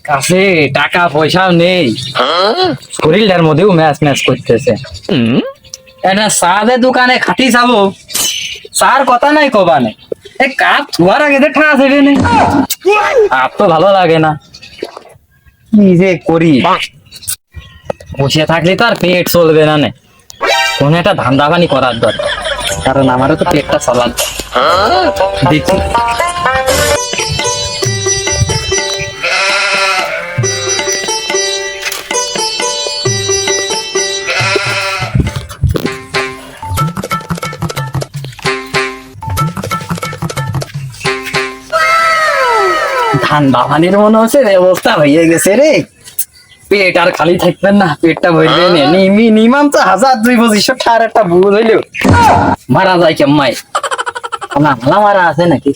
কাছে টাকা পয়সাও নেই, শরীরটার মধ্যেও ম্যাচ ম্যাচ করতেছে। এটা চাঁদের দোকানে খাটি যাবো, চার কথা নাই কবানে এই কাপ ধোয়ার আগে যে ঠাস হেঁটে নেই, আর তো ভালো লাগে না। কি যে করি, বসে থাকলে তো আর পেট চলবে না, কোন একটা ধান্দা পানি করার দরকার, কারণ আমারও তো পেটটা চলার দেখি। ধান্দা পানির মনে হচ্ছে ব্যবস্থা হয়ে গেছে রে, পেট আর খালি থাকবেন না, পেটটা ভরবে না। মিনিমাম তো 1200 টাকার একটা বুঝ হইলেও মারা যায় কেমাই, মামলা মারা আছে নাকি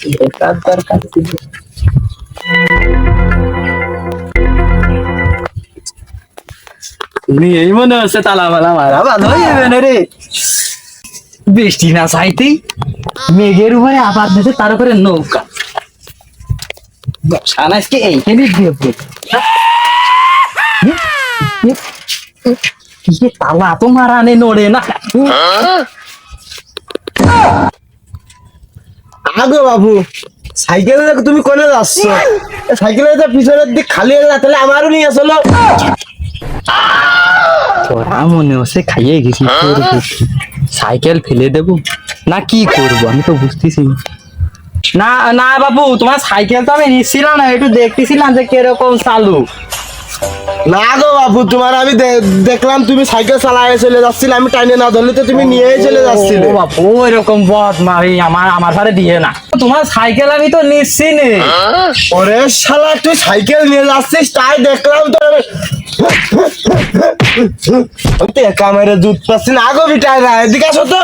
এই মনে হচ্ছে তালা মালা মারা ভালো হয়ে যাবে না রে। বৃষ্টি না চাইতেই মেঘের উপরে আবার দিতে, তার উপরে নৌকা সানাইসকে এইখানে দিয়ে তালা তো মারানে নড়ে না। আগো বাবু, সাইকেলে তুমি কোনে যাচ্ছ? সাইকেলের পিছনের দিক খালি হয়ে না, তাহলে আমারও নিয়ে চলো। তোরা মনে হচ্ছে খাইয়ে গেছি, সাইকেল ফেলে দেবো না কি করবো আমি তো বুঝতেছি না। না বাবু, তোমার সাইকেল তো আমি নিচ্ছিলাম না, একটু দেখতেছিলাম যে কিরকম চালু। না গো বাবু, তোমার আমি দেখলাম তুমি সাইকেল চালায় চলে যাচ্ছিলে, আমি টাইনে না ধরলে তো তুমি নিয়ে চলে যাচ্ছিলে। ও বাবু, এরকম বদ মারি আমার সাথে দিয়ে না, তোমার সাইকেল আমি তো নিচ্ছি নে। ওরে শালা, তুই সাইকেল নিয়ে যাচ্ছিস তাই দেখলাম তো, আমি তো একা মেরে দুধ পাচ্ছি না। আগো বিটাই না, এদিকে আসো তো।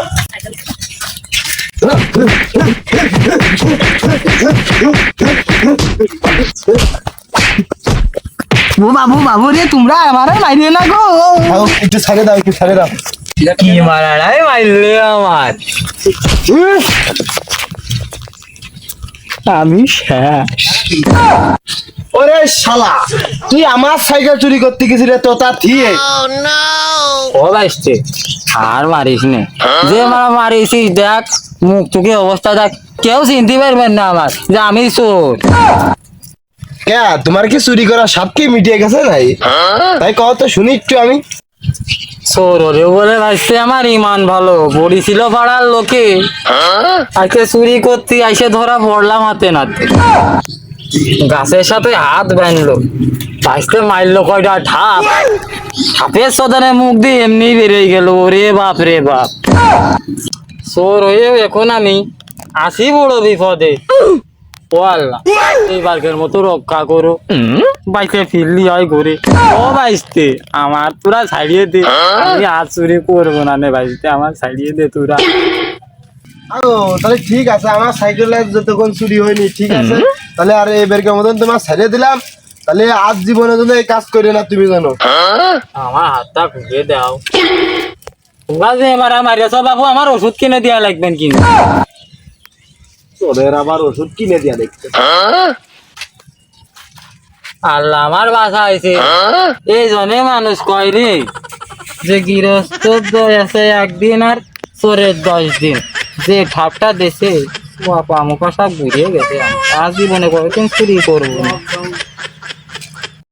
ও বাবু বাবু রে, তোমরা আমারে মাইরে না গো, একটু ছাড়ে দাও, একটু ছাড়ে দাও। কি মারাড়াই মাইলে আমার, আমি শেষ। ওরে শালা, তুই আমার সাইকেল চুরি করতে গেছিলি তো তা থিয়ে। ও আসছে আর মারিস নে, যে মারা মারিসিস দেখ মুখ টুকি অবস্থা দেখ, কেউ চিনতে পারবেন না আমার যে আমি চোর। কে তোমার কি চুরি করা সব কি মিটিয়ে গেছে নাই? তাই কও তো শুনি একটু আমি। চোর ওরে বলে ভাইছে আমার ইমান ভালো, পড়িছিল পাড়ার লোকে, আজকে চুরি করতে আইসে ধরা পড়লাম হাতে নাতে, গাছের সাথে হাত বাঁধলো, ভাইসতে মারলো কয়টা ঠাপ, ঠাপের সদনে মুখ দিয়ে এমনি বেরিয়ে গেল। ওরে বাপ রে বাপ, চোর হয়েও এখন আমি আসি বড় বিপদে। ও আল্লাহ, এই বাঘের মতো রক্ষা করো, বাইকে ফিরলি হয় ঘুরে। ও বাইসতে আমার তোরা ছাড়িয়ে দে, আমি আর চুরি করবো না নে বাইসতে, আমার ছাড়িয়ে দে তোরা। ও তাহলে ঠিক আছে, আমার সাইকেলে যতক্ষণ চুরি হয়নি ঠিক আছে, তাহলে আর এবারকার মতন তোমার ছাড়িয়ে দিলাম। তাহলে আজ জীবনের জন্য এই কাজ করে না, তুমি জানো। আমার হাতটা ঘুরে দাও, তোমরা যে মারা মারিয়াছ বাবু, আমার ওষুধ কিনে দেওয়া লাগবেন কিন্তু। তোদের আবার ওষুধ কিনে দিয়া দেখতে। আল্লাহ আমার বাসা হয়েছে, এই জনে মানুষ কয় রে যে গৃহস্থ আছে 1 দিন আর চোরের 10 দিন, যে ঠাপটা দেশে ও আপা মুখা সব ঘুরিয়ে গেছে। আজ জীবনে কয়েকদিন চুরি করবো না।